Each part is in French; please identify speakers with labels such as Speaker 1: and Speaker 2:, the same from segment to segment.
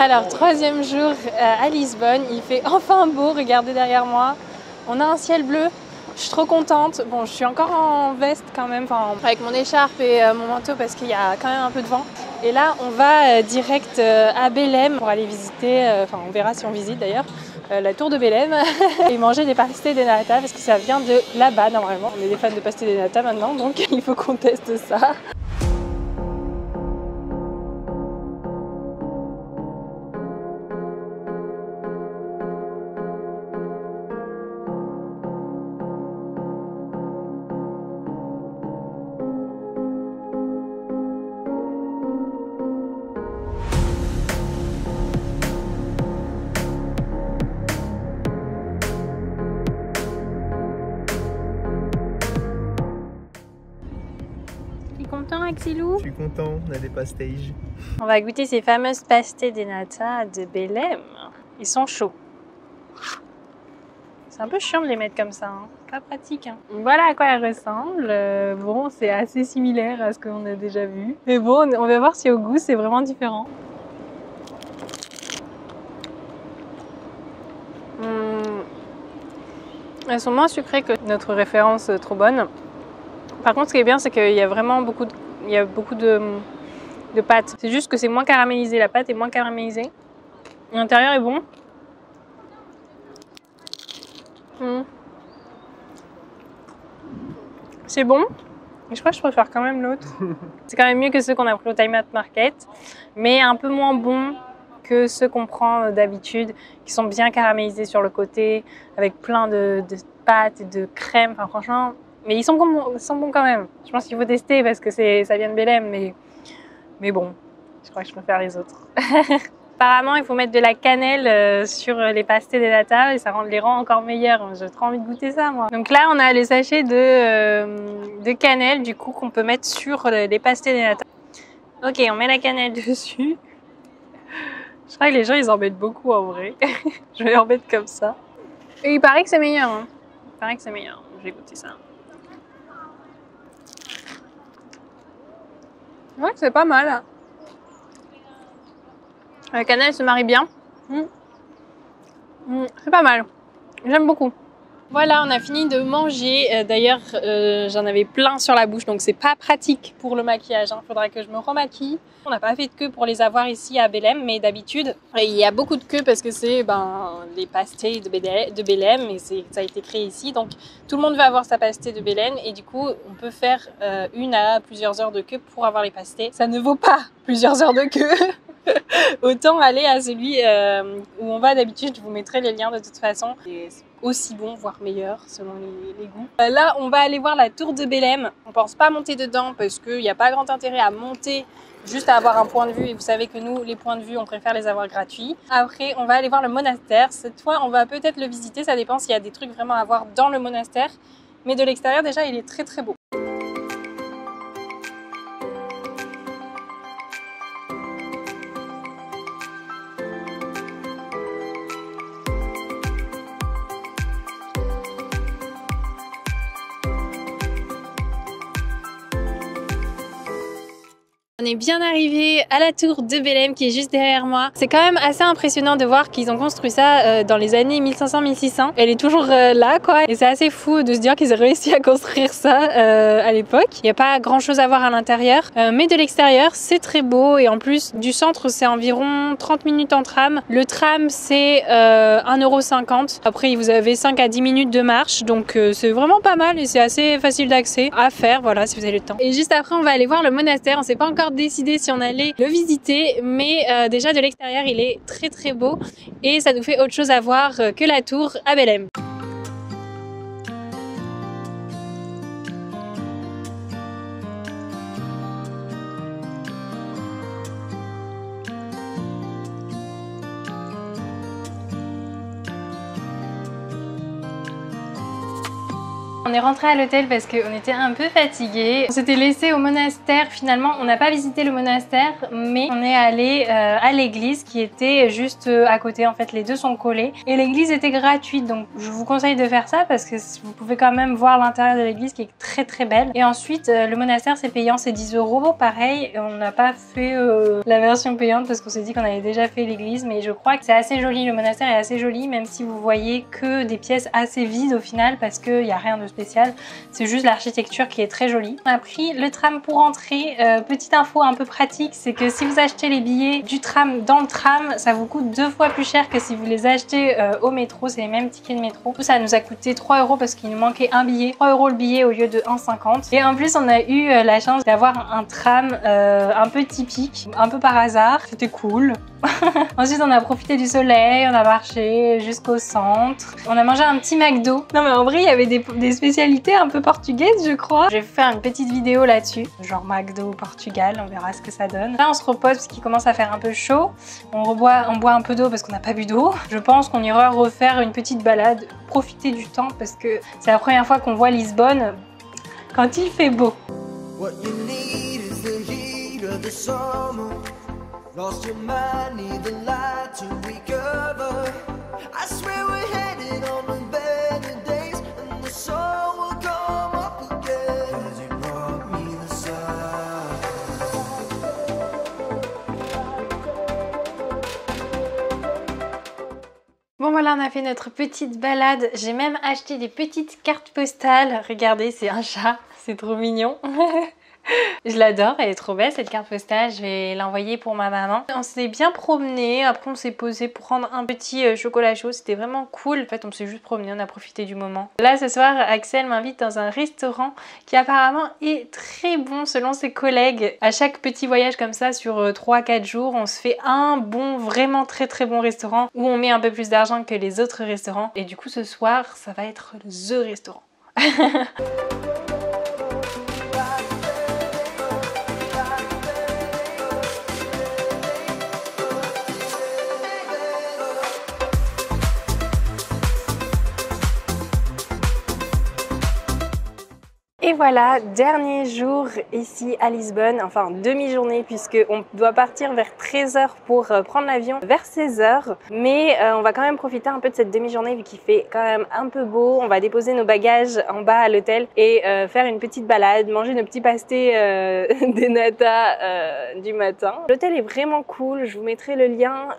Speaker 1: Alors, troisième jour à Lisbonne, il fait enfin beau, regardez derrière moi. On a un ciel bleu, je suis trop contente. Bon, je suis encore en veste quand même, avec mon écharpe et mon manteau parce qu'il y a quand même un peu de vent. Et là, on va direct à Belém pour aller visiter, on verra si on visite d'ailleurs, la tour de Belém et manger des pastéis de nata parce que ça vient de là-bas normalement. On est des fans de pastéis de nata maintenant, donc il faut qu'on teste ça. Content, Axilou?
Speaker 2: Je suis content, on a des pastéis.
Speaker 1: On va goûter ces fameuses pastéis de nata de Belém. Ils sont chauds. C'est un peu chiant de les mettre comme ça, hein. Pas pratique. Hein. Voilà à quoi elles ressemblent. Bon, c'est assez similaire à ce qu'on a déjà vu. Mais bon, on va voir si au goût c'est vraiment différent. Elles sont moins sucrées que notre référence trop bonne. Par contre, ce qui est bien, c'est qu'il y a vraiment beaucoup de pâte. C'est juste que c'est moins caramélisé. La pâte est moins caramélisée. L'intérieur est bon. C'est bon. Mais je crois que je préfère quand même l'autre. C'est quand même mieux que ceux qu'on a pris au Time Out Market. Mais un peu moins bon que ceux qu'on prend d'habitude, qui sont bien caramélisés sur le côté, avec plein de pâte et de crème. Enfin, franchement... Mais ils sont bons quand même. Je pense qu'il faut tester parce que ça vient de Belém, mais bon, je crois que je préfère les autres. Apparemment, il faut mettre de la cannelle sur les pastéis de nata et ça les rend encore meilleurs. J'ai trop envie de goûter ça, moi. Donc là, on a les sachets de cannelle, du coup, qu'on peut mettre sur les pastéis de nata. Ok, on met la cannelle dessus. Je crois que les gens, ils en mettent beaucoup en vrai. Je vais en mettre comme ça. Et il paraît que c'est meilleur. Hein. Il paraît que c'est meilleur. Je vais goûter ça. Ouais, c'est pas mal. La cannelle se marie bien. C'est pas mal. J'aime beaucoup. Voilà, on a fini de manger. D'ailleurs, j'en avais plein sur la bouche, donc c'est pas pratique pour le maquillage. Il faudra que je me remaquille. On n'a pas fait de queue pour les avoir ici à Belém, mais d'habitude, il y a beaucoup de queues parce que c'est les pastéis de Belém et ça a été créé ici. Donc tout le monde veut avoir sa pastéi de Belém et du coup, on peut faire une à plusieurs heures de queue pour avoir les pastéis. Ça ne vaut pas plusieurs heures de queue. Autant aller à celui où on va d'habitude. Je vous mettrai les liens de toute façon. C'est aussi bon, voire meilleur selon les goûts. Là, on va aller voir la tour de Belém. On pense pas monter dedans parce qu'il n'y a pas grand intérêt à monter juste à avoir un point de vue. Et vous savez que nous, les points de vue, on préfère les avoir gratuits. Après, on va aller voir le monastère. Cette fois, on va peut-être le visiter. Ça dépend s'il y a des trucs vraiment à voir dans le monastère. Mais de l'extérieur, déjà, il est très très beau. On est bien arrivé à la tour de Belém qui est juste derrière moi. C'est quand même assez impressionnant de voir qu'ils ont construit ça dans les années 1500-1600. Elle est toujours là quoi. Et c'est assez fou de se dire qu'ils ont réussi à construire ça à l'époque. Il n'y a pas grand chose à voir à l'intérieur. Mais de l'extérieur c'est très beau. Et en plus du centre c'est environ 30 minutes en tram. Le tram c'est 1,50 €. Après vous avez 5 à 10 minutes de marche. Donc c'est vraiment pas mal et c'est assez facile d'accès à faire. Voilà si vous avez le temps. Et juste après on va aller voir le monastère. On sait pas encore décider si on allait le visiter, mais déjà de l'extérieur il est très très beau et ça nous fait autre chose à voir que la tour à Belém. On est rentré à l'hôtel parce qu'on était un peu fatigués. On s'était laissé au monastère. Finalement, on n'a pas visité le monastère, mais on est allé à l'église qui était juste à côté. En fait, les deux sont collés. Et l'église était gratuite, donc je vous conseille de faire ça parce que vous pouvez quand même voir l'intérieur de l'église qui est très très belle. Et ensuite, le monastère c'est payant, c'est 10 €. Pareil, on n'a pas fait la version payante parce qu'on s'est dit qu'on avait déjà fait l'église, mais je crois que c'est assez joli. Le monastère est assez joli, même si vous voyez que des pièces assez vides au final parce qu'il n'y a rien de spécial. C'est juste l'architecture qui est très jolie. On a pris le tram pour entrer. Petite info un peu pratique, c'est que si vous achetez les billets du tram dans le tram, ça vous coûte 2 fois plus cher que si vous les achetez au métro. C'est les mêmes tickets de métro. Tout ça nous a coûté 3 € parce qu'il nous manquait un billet. 3 € le billet au lieu de 1,50 €. Et en plus, on a eu la chance d'avoir un tram un peu typique, un peu par hasard. C'était cool. Ensuite, on a profité du soleil, on a marché jusqu'au centre. On a mangé un petit McDo. Non mais en vrai, il y avait des spécialités un peu portugaises, je crois. Je vais faire une petite vidéo là-dessus, genre McDo au Portugal, on verra ce que ça donne. Là, on se repose parce qu'il commence à faire un peu chaud. On boit un peu d'eau parce qu'on n'a pas bu d'eau. Je pense qu'on ira refaire une petite balade, profiter du temps parce que c'est la première fois qu'on voit Lisbonne quand il fait beau. Lost your mind, need the light to recover. I swear we're headed on the better days, and the sun will come up again. 'Cause you brought me the sun. Bon voilà, on a fait notre petite balade. J'ai même acheté des petites cartes postales. Regardez, c'est un chat, c'est trop mignon. Je l'adore, elle est trop belle cette carte postale, je vais l'envoyer pour ma maman. On s'est bien promené, après on s'est posé pour prendre un petit chocolat chaud, c'était vraiment cool. En fait on s'est juste promené, on a profité du moment. Là ce soir Axel m'invite dans un restaurant qui apparemment est très bon selon ses collègues. À chaque petit voyage comme ça sur 3-4 jours, on se fait un bon, vraiment très très bon restaurant où on met un peu plus d'argent que les autres restaurants. Et du coup ce soir ça va être THE restaurant. Et voilà, dernier jour ici à Lisbonne, enfin demi-journée puisque on doit partir vers 13 h pour prendre l'avion vers 16 h. Mais on va quand même profiter un peu de cette demi-journée vu qu'il fait quand même un peu beau. On va déposer nos bagages en bas à l'hôtel et faire une petite balade, manger nos petits pastés des nata du matin. L'hôtel est vraiment cool, je vous mettrai le lien.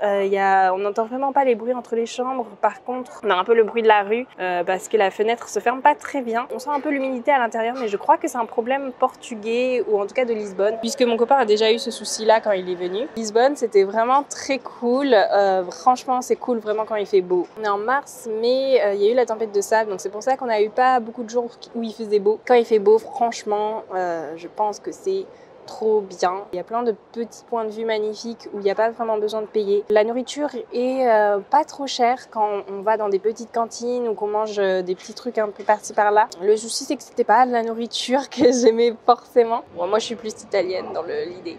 Speaker 1: On n'entend vraiment pas les bruits entre les chambres. Par contre, on a un peu le bruit de la rue parce que la fenêtre se ferme pas très bien. On sent un peu l'humidité à l'intérieur, mais je crois que c'est un problème portugais ou en tout cas de Lisbonne, puisque mon copain a déjà eu ce souci là quand il est venu. Lisbonne c'était vraiment très cool, franchement c'est cool vraiment quand il fait beau. On est en mars mais il y a eu la tempête de sable, donc c'est pour ça qu'on a eu pas beaucoup de jours où il faisait beau. Quand il fait beau franchement je pense que c'est trop bien. Il y a plein de petits points de vue magnifiques où il n'y a pas vraiment besoin de payer. La nourriture est pas trop chère quand on va dans des petites cantines ou qu'on mange des petits trucs un peu par-ci par-là. Le souci c'est que c'était pas de la nourriture que j'aimais forcément. Bon, moi je suis plus italienne dans l'idée.